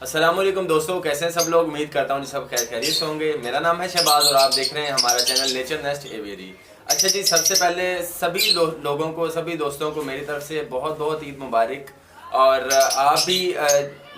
السلام علیکم دوستوں، کیسے ہیں سب لوگ؟ امید کرتا ہوں سب خیر خیریت سے ہوں گے۔ میرا نام ہے شہباز اور آپ دیکھ رہے ہیں ہمارا چینل نیچر نیسٹ ایویری۔ اچھا جی، سب سے پہلے سبھی لوگوں کو، سبھی دوستوں کو میری طرف سے بہت بہت عید مبارک۔ اور آپ بھی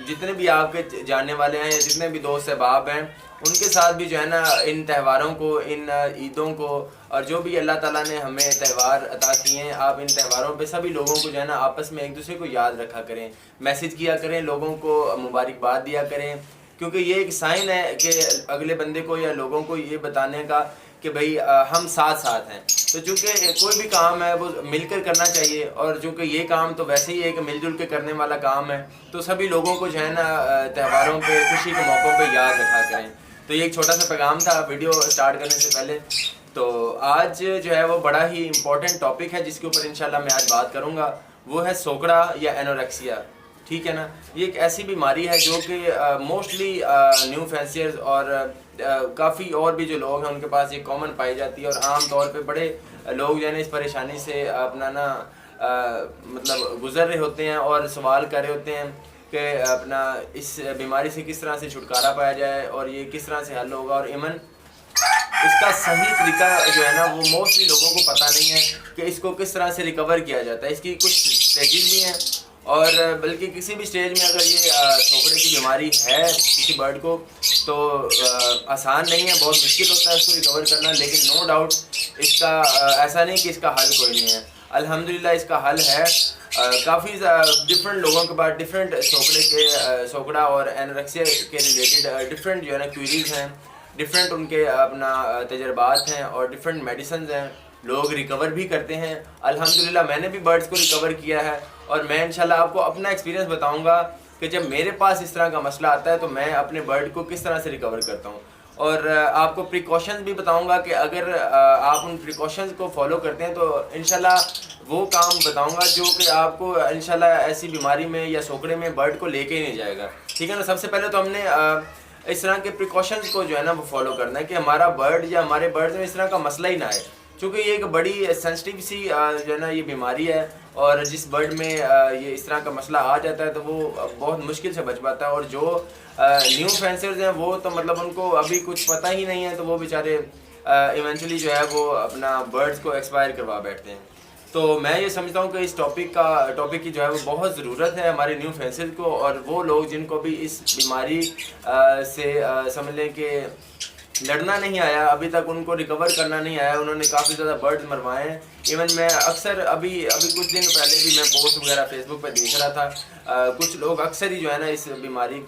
جتنے بھی آپ کے جاننے والے ہیں یا جتنے بھی دوست احباب ہیں ان کے ساتھ بھی جو ہے نا ان تہواروں کو، ان عیدوں کو، اور جو بھی اللہ تعالیٰ نے ہمیں تہوار عطا کیے ہیں، آپ ان تہواروں پہ سبھی لوگوں کو جو ہے نا آپس میں ایک دوسرے کو یاد رکھا کریں، میسج کیا کریں، لوگوں کو مبارکباد دیا کریں، کیونکہ یہ ایک سائن ہے کہ اگلے بندے کو یا لوگوں کو یہ بتانے کا کہ بھئی ہم ساتھ ساتھ ہیں۔ تو چونکہ کوئی بھی کام ہے وہ مل کر کرنا چاہیے، اور چونکہ یہ کام تو ویسے ہی ہے کہ مل جل کے کرنے والا کام ہے، تو سبھی لوگوں کو جو ہے نا تہواروں پہ، خوشی کے موقعوں پہ یاد رکھا کریں۔ تو یہ ایک چھوٹا سا پیغام تھا ویڈیو سٹارٹ کرنے سے پہلے۔ تو آج جو ہے وہ بڑا ہی امپورٹنٹ ٹاپک ہے جس کے اوپر انشاءاللہ میں آج بات کروں گا، وہ ہے سوکڑا یا اینوریکسیا، ٹھیک ہے نا۔ یہ ایک ایسی بیماری ہے جو کہ موسٹلی نیو فینسیئرز اور کافی اور بھی جو لوگ ہیں ان کے پاس یہ کامن پائی جاتی ہے، اور عام طور پہ بڑے لوگ جو ہے نا اس پریشانی سے اپنا نا مطلب گزر رہے ہوتے ہیں اور سوال کر رہے ہوتے ہیں کہ اپنا اس بیماری سے کس طرح سے چھٹکارا پایا جائے اور یہ کس طرح سے حل ہوگا، اور ایمن اس کا صحیح طریقہ جو ہے نا وہ موسٹلی لوگوں کو پتہ نہیں ہے کہ اس کو کس طرح سے ریکور کیا جاتا ہے۔ اس کی کچھ اسٹیجز بھی ہیں، اور بلکہ کسی بھی اسٹیج میں اگر یہ سوکڑے کی بیماری ہے کسی برڈ کو تو آسان نہیں ہے، بہت مشکل ہوتا ہے اس کو ریکور کرنا، لیکن نو ڈاؤٹ اس کا ایسا نہیں کہ اس کا حل کوئی نہیں ہے۔ الحمدللہ اس کا حل ہے۔ کافی ڈفرینٹ لوگوں کے پاس ڈفرینٹ سوکڑا اور اینوریکسیا کے ریلیٹڈ ڈفرینٹ جو ہے نا کوئریز ہیں، ڈفرینٹ ان کے اپنا تجربات ہیں اور ڈفرینٹ میڈیسنز ہیں، لوگ ریکور بھی کرتے ہیں۔ الحمدللہ میں نے بھی برڈز کو ریکور کیا ہے، اور میں انشاءاللہ آپ کو اپنا ایکسپیرینس بتاؤں گا کہ جب میرے پاس اس طرح کا مسئلہ آتا ہے تو میں اپنے برڈ کو کس طرح سے ریکور کرتا ہوں، اور آپ کو پریکاشنز بھی بتاؤں گا کہ اگر آپ ان پریکاشنز کو فالو کرتے ہیں تو انشاءاللہ وہ کام بتاؤں گا جو کہ آپ کو انشاءاللہ ایسی بیماری میں یا سوکڑے میں برڈ کو لے کے ہی نہیں جائے گا، ٹھیک ہے نا۔ سب سے پہلے تو ہم نے اس طرح کے پریکاشنز کو جو ہے نا وہ فالو کرنا ہے کہ ہمارا برڈ یا ہمارے برڈز میں اس طرح کا مسئلہ ہی نہ آئے، چونکہ یہ ایک بڑی سینسٹیو سی جو ہے نا یہ بیماری ہے، اور جس برڈ میں یہ اس طرح کا مسئلہ آ جاتا ہے تو وہ بہت مشکل سے بچ پاتا ہے، اور جو نیو فینسرز ہیں وہ تو مطلب ان کو ابھی کچھ پتہ ہی نہیں ہے، تو وہ بیچارے ایونچولی جو ہے وہ اپنا برڈز کو ایکسپائر کروا بیٹھتے ہیں۔ تو میں یہ سمجھتا ہوں کہ اس ٹاپک کی جو ہے وہ بہت ضرورت ہے ہمارے نیو فینسرز کو، اور وہ لوگ جن کو بھی اس بیماری سے سمجھ لیں کہ لڑنا نہیں آیا ابھی تک، ان کو ریکور کرنا نہیں آیا، انہوں نے کافی زیادہ برڈز مروائے ہیں۔ ایون میں اکثر ابھی کچھ دن پہلے بھی میں پوسٹ وغیرہ فیس بک پہ دیکھ رہا تھا، کچھ لوگ اکثر ہی جو ہے نا اس بیماری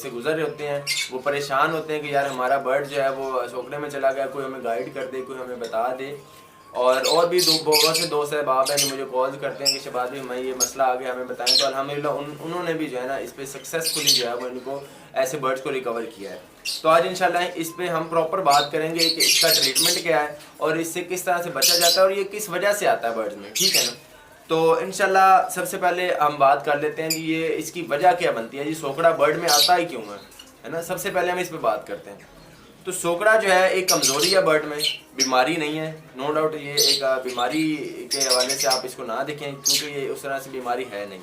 سے گزر رہے ہوتے ہیں، وہ پریشان ہوتے ہیں کہ یار ہمارا برڈ جو ہے وہ سوکڑے میں چلا گیا، کوئی ہمیں گائیڈ کر دے، کوئی ہمیں بتا دے۔ اور بھی بہت سے دوست احباب ہیں جو مجھے کال کرتے ہیں کہ شہباز بھائی ہمیں یہ مسئلہ آ گیا، ہمیں بتائیں۔ تو الحمدللہ انہوں نے بھی جو ہے نا اس پہ سکسیزفلی جو ہے وہ ان کو ایسے برڈز کو ریکور کیا ہے۔ تو آج انشاءاللہ اس پہ ہم پراپر بات کریں گے کہ اس کا ٹریٹمنٹ کیا ہے اور اس سے کس طرح سے بچا جاتا ہے اور یہ کس وجہ سے آتا ہے برڈز میں، ٹھیک ہے نا۔ تو انشاءاللہ سب سے پہلے ہم بات کر لیتے ہیں کہ یہ اس کی وجہ کیا بنتی ہے، یہ سوکڑا برڈ میں آتا ہی کیوں ہے نا۔ سب سے پہلے ہم اس پہ بات کرتے ہیں۔ تو سوکڑا جو ہے ایک کمزوری ہے برڈ میں، بیماری نہیں ہے، نو ڈاؤٹ یہ ایک بیماری کے حوالے سے آپ اس کو نہ دیکھیں، کیونکہ یہ اس طرح سے بیماری ہے نہیں۔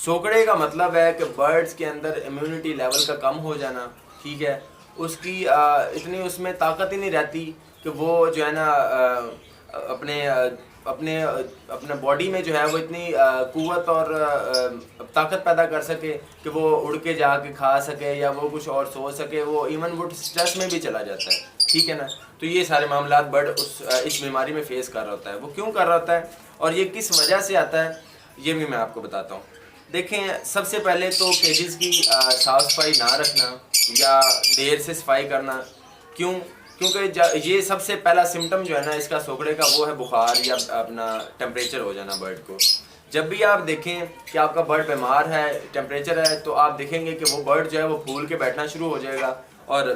سوکڑے کا مطلب ہے کہ برڈز کے اندر امیونٹی لیول کا کم ہو جانا، ٹھیک ہے، اس کی اتنی اس میں طاقت ہی نہیں رہتی کہ وہ جو ہے نا اپنے باڈی میں جو ہے وہ اتنی قوت اور طاقت پیدا کر سکے کہ وہ اڑ کے جا کے کھا سکے یا وہ کچھ اور سوچ سکے، وہ ایون وہ سٹریس میں بھی چلا جاتا ہے، ٹھیک ہے نا۔ تو یہ سارے معاملات برڈ اس بیماری میں فیس کر رہا ہوتا ہے۔ وہ کیوں کر رہا ہوتا ہے اور یہ کس وجہ سے آتا ہے یہ بھی میں آپ کو بتاتا ہوں۔ دیکھیں، سب سے پہلے تو کیجز کی صاف صفائی نہ رکھنا یا دیر سے صفائی کرنا، کیونکہ یہ سب سے پہلا سمٹم جو ہے نا اس کا سوکڑے کا وہ ہے بخار یا اپنا ٹیمپریچر ہو جانا برڈ کو۔ جب بھی آپ دیکھیں کہ آپ کا برڈ بیمار ہے، ٹیمپریچر ہے، تو آپ دیکھیں گے کہ وہ برڈ جو ہے وہ پھول کے بیٹھنا شروع ہو جائے گا، اور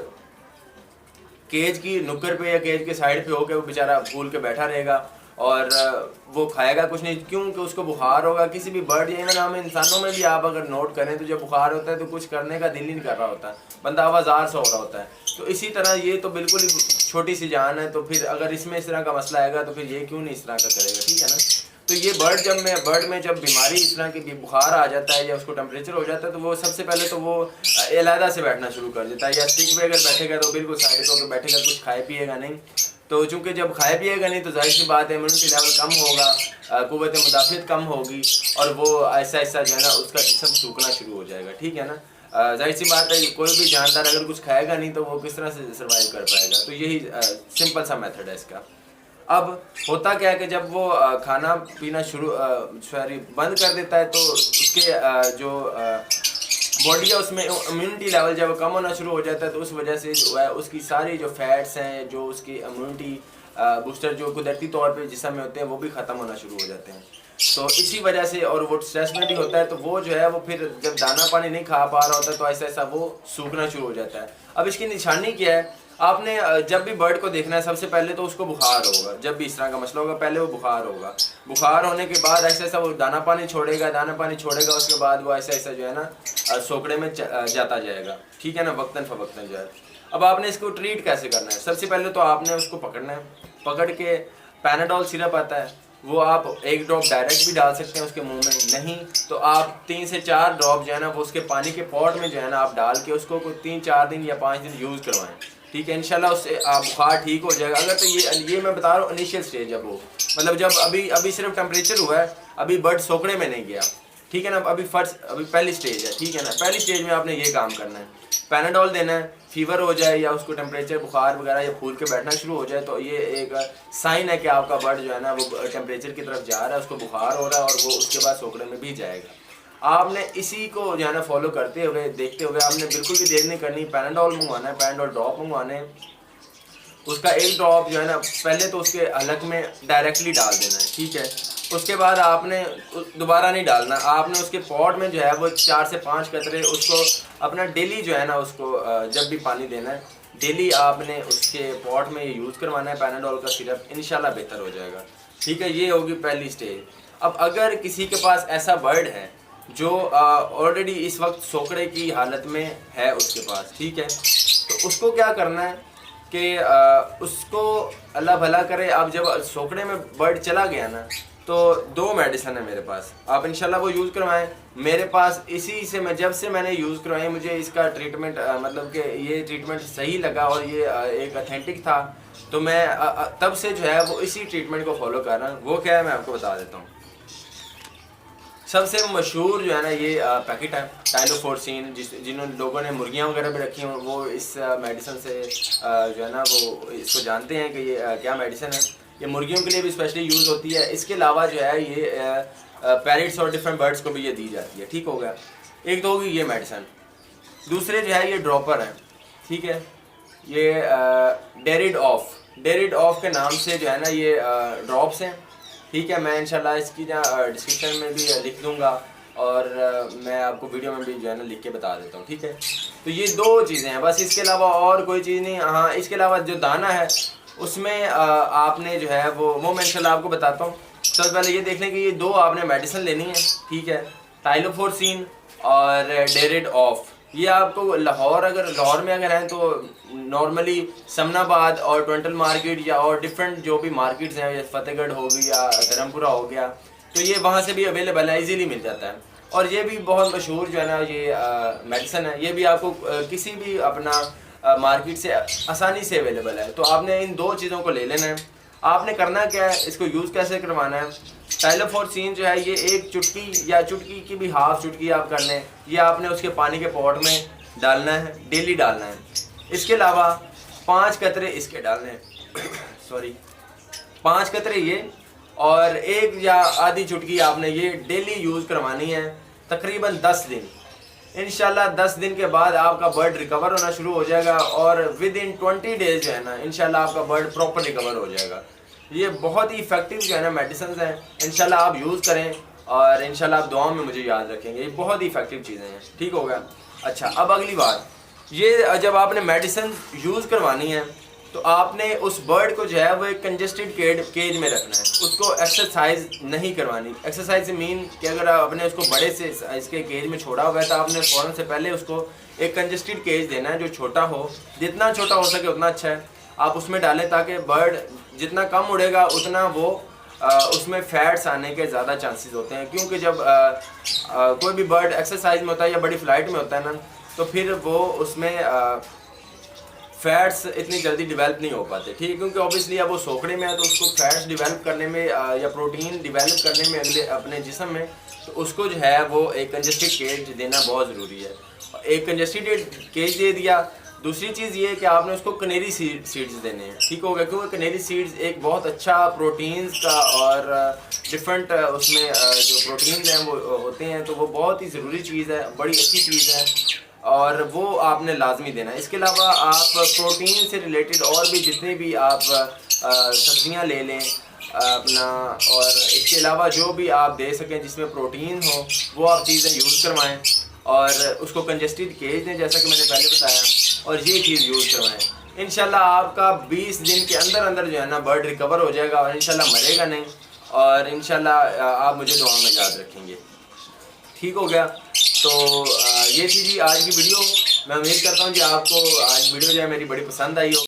کیج کی نکر پہ یا کیج کے سائڈ پہ ہو کے وہ بیچارہ پھول کے بیٹھا رہے گا، اور وہ کھائے گا کچھ نہیں، کیوں کہ اس کو بخار ہوگا۔ کسی بھی برڈ یا ایون ہم انسانوں میں بھی آپ اگر نوٹ کریں تو جب بخار ہوتا ہے تو کچھ کرنے کا دل ہی نہیں کر رہا ہوتا، بندہ آوازار سا ہو رہا ہوتا ہے۔ تو اسی طرح یہ تو بالکل ہی چھوٹی سی جان ہے، تو پھر اگر اس میں اس طرح کا مسئلہ آئے گا تو پھر یہ کیوں نہیں اس طرح کا کرے گا، ٹھیک ہے نا۔ تو یہ برڈ میں جب بیماری اس طرح کی بخار آ جاتا ہے یا اس کو ٹمپریچر ہو جاتا ہے تو وہ سب سے پہلے تو وہ علیحدہ سے بیٹھنا شروع کر دیتا ہے، یا اسٹک پہ اگر بیٹھے گا تو بالکل سائڈ ہو کے بیٹھے گا، کچھ کھائے پیے گا نہیں. تو چونکہ جب کھائے پیے گا نہیں تو ظاہر سی بات ہے امیونٹی لیول کم ہوگا، قوت مدافعت کم ہوگی، اور وہ ایسا ایسا جو ہے نا اس کا جسم سوکھنا شروع ہو جائے گا. ٹھیک ہے نا. ظاہر سی بات ہے کوئی بھی جاندار اگر کچھ کھائے گا نہیں تو وہ کس طرح سے سروائیو کر پائے گا. تو یہی سمپل سا میتھڈ ہے اس کا. اب ہوتا کیا ہے کہ جب وہ کھانا پینا بند کر دیتا ہے تو اس کے جو باڈی ہے اس میں امیونٹی لیول جب کم ہونا شروع ہو جاتا ہے تو اس وجہ سے جو ہے اس کی ساری جو فیٹس ہیں، جو اس کی امیونٹی بوسٹر جو قدرتی طور پہ جسم میں ہوتے ہیں وہ بھی ختم ہونا شروع ہو جاتے ہیں. تو اسی وجہ سے، اور وہ اسٹریس میں بھی ہوتا ہے تو وہ جو ہے وہ پھر جب دانہ پانی نہیں کھا پا رہا ہوتا ہے تو ایسا ایسا وہ سوکھنا شروع ہو جاتا ہے. اب اس کی نشانی کیا ہے؟ آپ نے جب بھی برڈ کو دیکھنا ہے سب سے پہلے تو اس کو بخار ہوگا. جب بھی اس طرح کا مسئلہ ہوگا پہلے وہ بخار ہوگا. بخار ہونے کے بعد ایسا ایسا وہ دانہ پانی چھوڑے گا، اس کے بعد وہ ایسا ایسا جو ہے نا سوکڑے میں جاتا جائے گا. ٹھیک ہے نا، وقتاً فوقتاً جو ہے. اب آپ نے اس کو ٹریٹ کیسے کرنا ہے؟ سب سے پہلے تو آپ نے اس کو پکڑنا ہے. پکڑ کے پیناڈول سیرپ آتا ہے وہ آپ ایک ڈراپ ڈائریکٹ بھی ڈال سکتے ہیں اس کے منہ میں، نہیں تو آپ 3 سے 4 ڈراپ جو ہے نا وہ اس کے پانی کے پاٹ میں جو ہے نا آپ ڈال کے اس کو کوئی 3-4 دن یا 5 دن یوز کروائیں. ٹھیک ہے، انشاءاللہ اس سے بخار ٹھیک ہو جائے گا. اگر تو یہ میں بتا رہا ہوں انیشیل سٹیج جب وہ مطلب جب ابھی صرف ٹمپریچر ہوا ہے، ابھی برڈ سوکڑے میں نہیں گیا. ٹھیک ہے نا، ابھی پہلی سٹیج ہے. ٹھیک ہے نا، پہلی سٹیج میں آپ نے یہ کام کرنا ہے. پیناڈول دینا ہے. فیور ہو جائے یا اس کو ٹمپریچر بخار وغیرہ یا پھول کے بیٹھنا شروع ہو جائے تو یہ ایک سائن ہے کہ آپ کا برڈ جو ہے نا وہ ٹمپریچر کی طرف جا رہا ہے، اس کو بخار ہو رہا ہے اور وہ اس کے بعد سوکڑے میں بھی جائے گا. آپ نے اسی کو جو ہے نا فالو کرتے ہوئے دیکھتے ہوئے آپ نے بالکل بھی دیر نہیں کرنی. پیناڈول منگوانا ہے، پیناڈول ڈراپ منگوانے. اس کا ایک ڈراپ جو ہے نا پہلے تو اس کے حلق میں ڈائریکٹلی ڈال دینا ہے. ٹھیک ہے، اس کے بعد آپ نے دوبارہ نہیں ڈالنا. آپ نے اس کے پاٹ میں جو ہے وہ 4 سے 5 قطرے اس کو اپنا ڈیلی جو ہے نا اس کو جب بھی پانی دینا ہے ڈیلی آپ نے اس کے پاٹ میں یہ یوز کروانا ہے پیناڈول کا سیرپ. انشاءاللہ بہتر ہو جائے گا. ٹھیک ہے، یہ ہوگی پہلی سٹیج. اب اگر کسی کے پاس ایسا برڈ ہے جو آلریڈی اس وقت سوکڑے کی حالت میں ہے اس کے پاس، ٹھیک ہے، تو اس کو کیا کرنا ہے کہ اس کو اللہ بھلا کرے. اب جب سوکڑے میں برڈ چلا گیا نا تو 2 میڈیسن ہے میرے پاس، آپ انشاءاللہ وہ یوز کروائیں. میرے پاس اسی سے جب سے میں نے یوز کروائی مجھے اس کا ٹریٹمنٹ مطلب کہ یہ ٹریٹمنٹ صحیح لگا اور یہ ایک اتھینٹک تھا تو میں تب سے جو ہے وہ اسی ٹریٹمنٹ کو فالو کر رہا ہوں. وہ کیا ہے میں آپ کو بتا دیتا ہوں. سب سے مشہور جو ہے نا یہ پیکٹ ہے ٹائلوفورسین، جنہوں لوگوں نے مرغیاں وغیرہ بھی رکھی ہیں وہ اس میڈیسن سے جو ہے نا وہ اس کو جانتے ہیں کہ یہ کیا میڈیسن ہے. یہ مرغیوں کے لیے بھی اسپیشلی یوز ہوتی ہے. اس کے علاوہ جو ہے یہ پیرٹس اور ڈفرینٹ برڈس کو بھی یہ دی جاتی ہے. ٹھیک ہو گیا، ایک تو ہوگی یہ میڈیسن. دوسرے جو ہے یہ ڈراپر ہے. ٹھیک ہے، یہ ڈیریڈ آف کے نام سے جو ہے نا یہ ڈراپس ہیں. ٹھیک ہے، میں انشاءاللہ اس کی ڈسکرپشن میں بھی لکھ دوں گا اور میں آپ کو ویڈیو میں بھی جو ہے نا لکھ کے بتا دیتا ہوں. ٹھیک ہے، تو یہ 2 چیزیں ہیں بس، اس کے علاوہ اور کوئی چیز نہیں. ہاں، اس کے علاوہ جو دانہ ہے اس میں آپ نے جو ہے وہ میں انشاءاللہ آپ کو بتاتا ہوں. سب سے پہلے یہ دیکھ لیں کہ یہ 2 آپ نے میڈیسن لینی ہے. ٹھیک ہے، ٹائلوفورسین اور ڈیریڈ آف. یہ آپ کو لاہور میں اگر ہیں تو نارملی سمن آباد اور ٹوینٹل مارکیٹ یا اور ڈفرینٹ جو بھی مارکیٹس ہیں، فتح گڑھ ہو گئی یا دھرمپورہ ہو گیا، تو یہ وہاں سے بھی اویلیبل ہے، ایزیلی مل جاتا ہے. اور یہ بھی بہت مشہور جو ہے نا یہ میڈیسن ہے. یہ بھی آپ کو کسی بھی اپنا مارکیٹ سے آسانی سے اویلیبل ہے. تو آپ نے ان 2 چیزوں کو لے لینا ہے. آپ نے کرنا کیا ہے، اس کو یوز کیسے کروانا ہے. ٹائلوفورسین جو ہے یہ 1 چٹکی یا چٹکی کی بھی ہاف چٹکی آپ کر لیں. یہ آپ نے اس کے پانی کے پاٹ میں ڈالنا ہے، ڈیلی ڈالنا ہے. اس کے علاوہ 5 قطرے اس کے ڈالنے ہیں 5 قطرے یہ، اور 1 یا آدھی چٹکی آپ نے یہ ڈیلی یوز کروانی ہے تقریباً 10 دن. انشاءاللہ 10 دن کے بعد آپ کا برڈ ریکور ہونا شروع ہو جائے گا اور ود ان 20 ڈیز جو ہے نا انشاءاللہ آپ کا برڈ پراپر ریکور ہو جائے گا. یہ بہت ہی ایفیکٹو جو ہے نا میڈیسنز ہیں. انشاءاللہ آپ یوز کریں اور انشاءاللہ آپ دعاؤں میں مجھے یاد رکھیں گے. یہ بہت ہی ایفیکٹو چیزیں ہیں. ٹھیک ہوگا. اچھا، اب اگلی بات یہ جب آپ نے میڈیسن یوز کروانی ہے تو آپ نے اس برڈ کو جو ہے وہ ایک کنجسٹڈ کیج میں رکھنا ہے. اس کو ایکسرسائز نہیں کروانی. ایکسرسائز سے مین کہ اگر آپ نے اس کو بڑے سے اس کے کیج میں چھوڑا ہوا ہے تو آپ نے فوراً سے پہلے اس کو ایک کنجسٹڈ کیج دینا ہے جو چھوٹا ہو. جتنا چھوٹا ہو سکے اتنا اچھا ہے. آپ اس میں ڈالیں تاکہ برڈ جتنا کم اڑے گا اتنا وہ اس میں فیٹس آنے کے زیادہ چانسز ہوتے ہیں، کیونکہ جب کوئی بھی برڈ ایکسرسائز میں ہوتا ہے یا بڑی فلائٹ میں ہوتا ہے نا، تو پھر وہ اس میں فیٹس اتنی جلدی ڈیولپ نہیں ہو پاتے، ٹھیک ہے، کیونکہ اوبیسلی اب وہ سوکڑے میں ہے تو اس کو فیٹس ڈیولپ کرنے میں یا پروٹین ڈیولپ کرنے میں اپنے جسم میں، تو اس کو جو ہے وہ ایک کنجسٹڈ کیج دینا بہت ضروری ہے۔ ایک کنجسٹڈ کیج دے دیا۔ دوسری چیز یہ ہے کہ آپ نے اس کو کنیری سیڈز دینے ہیں، ٹھیک ہو گیا، کیونکہ کنیری سیڈز ایک بہت اچھا پروٹینز کا اور ڈفرینٹ اس میں جو پروٹینز ہیں وہ ہوتے ہیں، تو وہ بہت ہی ضروری چیز ہے، بڑی اچھی چیز ہے، اور وہ آپ نے لازمی دینا ہے۔ اس کے علاوہ آپ پروٹین سے ریلیٹڈ اور بھی جتنے بھی آپ سبزیاں لے لیں اپنا، اور اس کے علاوہ جو بھی آپ دے سکیں جس میں پروٹین ہو وہ آپ چیزیں یوز کروائیں، اور اس کو کنجسٹڈ کیج دیں جیسا کہ میں نے پہلے بتایا، اور یہ چیز یوز کروائیں۔ انشاءاللہ آپ کا 20 دن کے اندر اندر جو ہے نا برڈ ریکور ہو جائے گا، اور انشاءاللہ مرے گا نہیں، اور انشاءاللہ آپ مجھے دعا میں یاد رکھیں گے، ٹھیک ہو گیا۔ تو یہ تھی جی آج کی ویڈیو۔ میں امید کرتا ہوں کہ آپ کو آج ویڈیو جو ہے میری بڑی پسند آئی ہو۔